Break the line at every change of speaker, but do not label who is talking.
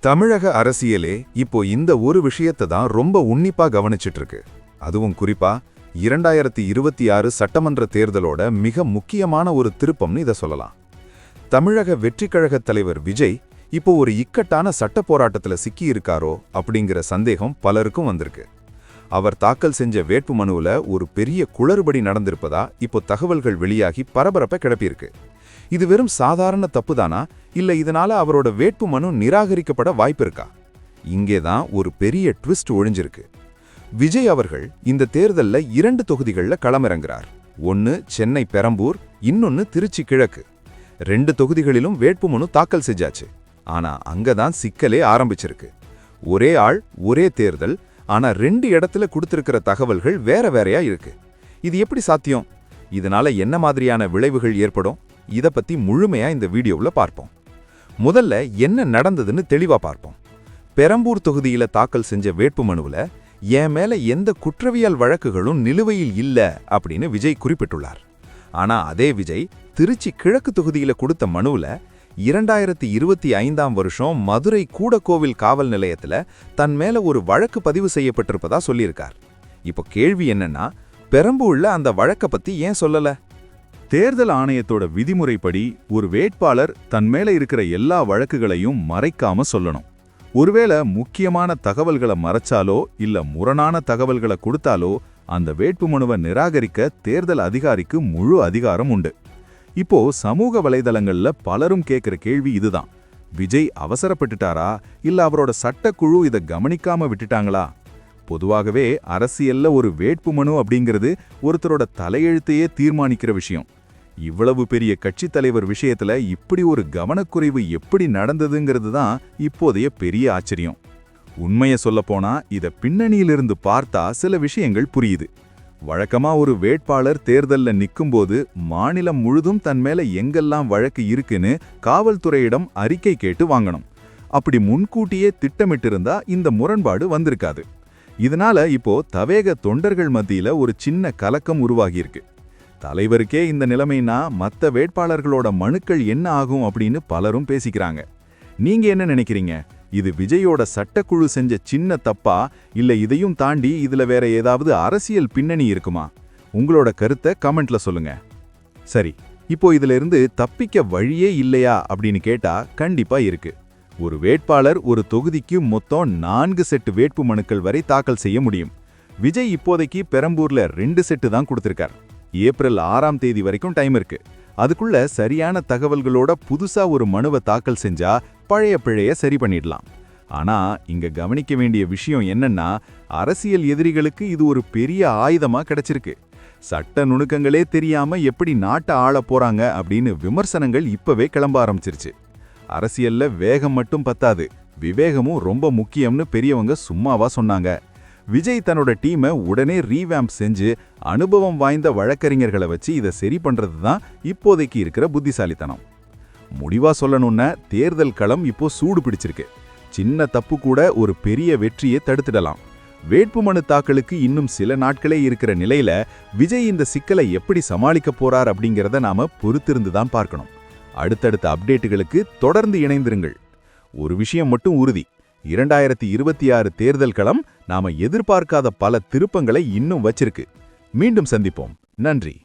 தமிழக அரசியலே இப்போ இந்த ஒரு விஷயத்தை தான் ரொம்ப உன்னிப்பா கவனிச்சிட்டு இருக்கு. அதுவும் குறிப்பா 2026 சட்டமன்ற தேர்தலோட மிக முக்கியமான ஒரு திருப்பம்னு இதை சொல்லலாம். தமிழக வெற்றிக்கழக தலைவர் விஜய் இப்போ ஒரு இக்கட்டான சட்ட போராட்டத்தில் சிக்கியிருக்காரோ அப்படிங்கிற சந்தேகம் பலருக்கும் வந்திருக்கு. அவர் தாக்கல் செஞ்ச வேட்புமனுவுல ஒரு பெரிய குளறுபடி நடந்திருப்பதா இப்போ தகவல்கள் வெளியாகி பரபரப்பை கிளப்பியிருக்கு. இது வெறும் சாதாரண தப்புதானா, இல்ல இதனால அவரோட வேட்புமனு நிராகரிக்கப்பட வாய்ப்பு இருக்கா? இங்கேதான் ஒரு பெரிய ட்விஸ்ட் ஒழிஞ்சிருக்கு. விஜய் அவர்கள் இந்த தேர்தல்ல 2 தொகுதிகளில் களமிறங்குறார். ஒன்னு சென்னை பெரம்பூர், இன்னொன்னு திருச்சி கிழக்கு. 2 தொகுதிகளிலும் வேட்புமனு தாக்கல் செஞ்சாச்சு. ஆனா அங்கதான் சிக்கலே ஆரம்பிச்சிருக்கு. ஒரே ஆள் ஒரே தேர்தல், ஆனா 2 இடத்துல கொடுத்திருக்கிற தகவல்கள் வேற வேறையா இருக்கு. இது எப்படி சாத்தியம்? இதனால என்ன மாதிரியான விளைவுகள் ஏற்படும்? இத பத்தி முழுமையா இந்த வீடியோவுல பார்ப்போம். முதல்ல என்ன நடந்ததுன்னு தெளிவா பார்ப்போம். பெரம்பூர் தொகுதியில தாக்கல் செஞ்ச வேட்புமனுவுல என் மேல எந்த குற்றவியல் வழக்குகளும் நிலுவையில் இல்ல அப்படின்னு விஜய் குறிப்பிட்டுள்ளார். ஆனா அதே விஜய் திருச்சி கிழக்கு தொகுதியில கொடுத்த மனுவுல 2025 வருஷம் மதுரை கூடக்கோவில் காவல் நிலையத்துல தன் மேல ஒரு வழக்கு பதிவு செய்யப்பட்டிருப்பதா சொல்லியிருக்கார். இப்போ கேள்வி என்னன்னா, பெரம்பூர்ல அந்த வழக்க பத்தி ஏன் சொல்லல?
தேர்தல் ஆணையத்தோட விதிமுறைப்படி ஒரு வேட்பாளர் தன் மேல இருக்கிற எல்லா வழக்குகளையும் மறைக்காம சொல்லணும். ஒருவேளை முக்கியமான தகவல்களை மறைச்சாலோ இல்ல முரணான தகவல்களை கொடுத்தாலோ அந்த வேட்புமனுவை நிராகரிக்க தேர்தல் அதிகாரிக்கு முழு அதிகாரம் உண்டு. இப்போ சமூக வலைதளங்கள்ல பலரும் கேட்கிற கேள்வி இதுதான்: விஜய் அவசரப்பட்டுட்டாரா, இல்ல அவரோட சட்டக்குழு இதை கவனிக்காம விட்டுட்டாங்களா? பொதுவாகவே அரசியல்ல ஒரு வேட்புமனு அப்படிங்கிறது ஒருத்தரோட தலையெழுத்தையே தீர்மானிக்கிற விஷயம். இவ்வளவு பெரிய கட்சி தலைவர் விஷயத்துல இப்படி ஒரு கவனக்குறைவு எப்படி நடந்ததுங்கிறது தான் இப்போதைய பெரிய ஆச்சரியம். உண்மையை சொல்லப்போனா இத பின்னணியிலிருந்து பார்த்தா சில விஷயங்கள் புரியுது. வழக்கமா ஒரு வேட்பாளர் தேர்தல்ல நிக்கும்போது மாநிலம் முழுதும் தன் மேல எங்கெல்லாம் வழக்கு இருக்குன்னு காவல்துறையிடம் அறிக்கை கேட்டு வாங்கணும். அப்படி முன்கூட்டியே திட்டமிட்டிருந்தா இந்த முரண்பாடு வந்திருக்காது. இதனால இப்போ தவேக தொண்டர்கள் மத்தியில ஒரு சின்ன கலக்கம் உருவாகியிருக்கு. தலைவருக்கே இந்த நிலைமைனா மற்ற வேட்பாளர்களோட மனுக்கள் என்ன ஆகும் அப்படின்னு பலரும் பேசிக்கிறாங்க. நீங்க என்ன நினைக்கிறீங்க? இது விஜயோட சட்டக்குழு செஞ்ச சின்ன தப்பா, இல்ல இதையும் தாண்டி இதுல வேற ஏதாவது அரசியல் பின்னணி இருக்குமா? உங்களோட கருத்தை கமெண்ட்ல சொல்லுங்க. சரி, இப்போ இதுல இருந்து தப்பிக்க வழியே இல்லையா அப்படின்னு கேட்டா கண்டிப்பா இருக்கு. ஒரு வேட்பாளர் ஒரு தொகுதிக்கு மொத்தம் 4 செட்டு வேட்பு மனுக்கள் வரை தாக்கல் செய்ய முடியும். விஜய் இப்போதைக்கு பெரம்பூர்ல 2 செட்டு தான் கொடுத்திருக்கார். ஏப்ரல் 6ஆம் தேதி வரைக்கும் டைம் இருக்கு. அதுக்குள்ள சரியான தகவல்களோட புதுசா ஒரு மனுவை தாக்கல் செஞ்சா பழைய பிழைய சரி பண்ணிடலாம். ஆனா இங்க கவனிக்க வேண்டிய விஷயம் என்னன்னா, அரசியல் எதிரிகளுக்கு இது ஒரு பெரிய ஆயுதமா கிடைச்சிருக்கு. சட்ட நுணுக்கங்களே தெரியாம எப்படி நாட்டை ஆள போறாங்க அப்படின்னு விமர்சனங்கள் இப்பவே கிளம்ப ஆரம்பிச்சிருச்சு. அரசியல்ல வேகம் மட்டும் பத்தாது, விவேகமும் ரொம்ப முக்கியம்னு பெரியவங்க சும்மாவா சொன்னாங்க. விஜய் தன்னோட டீமை உடனே ரீவேம்ப் செஞ்சு அனுபவம் வாய்ந்த வழக்கறிஞர்களை வச்சு இதை சரி பண்றது தான் இப்போதைக்கு இருக்கிற புத்திசாலித்தனம். முடிவா சொல்லணும்னா தேர்தல் களம் இப்போ சூடு பிடிச்சிருக்கு. சின்ன தப்பு கூட ஒரு பெரிய வெற்றியை தடுத்துடலாம். வேட்புமனு தாக்கலுக்கு இன்னும் சில நாட்களே இருக்கிற நிலையில விஜய் இந்த சிக்கலை எப்படி சமாளிக்க போறார் அப்படிங்கிறத நாம பொறுத்திருந்து தான் பார்க்கணும். அடுத்தடுத்த அப்டேட்டுகளுக்கு தொடர்ந்து இணைந்திருங்கள். ஒரு விஷயம் மட்டும் உறுதி: 2026 தேர்தல் களம் நாம எதிர்பார்க்காத பல திருப்பங்களை இன்னும் வச்சிருக்கு. மீண்டும் சந்திப்போம். நன்றி.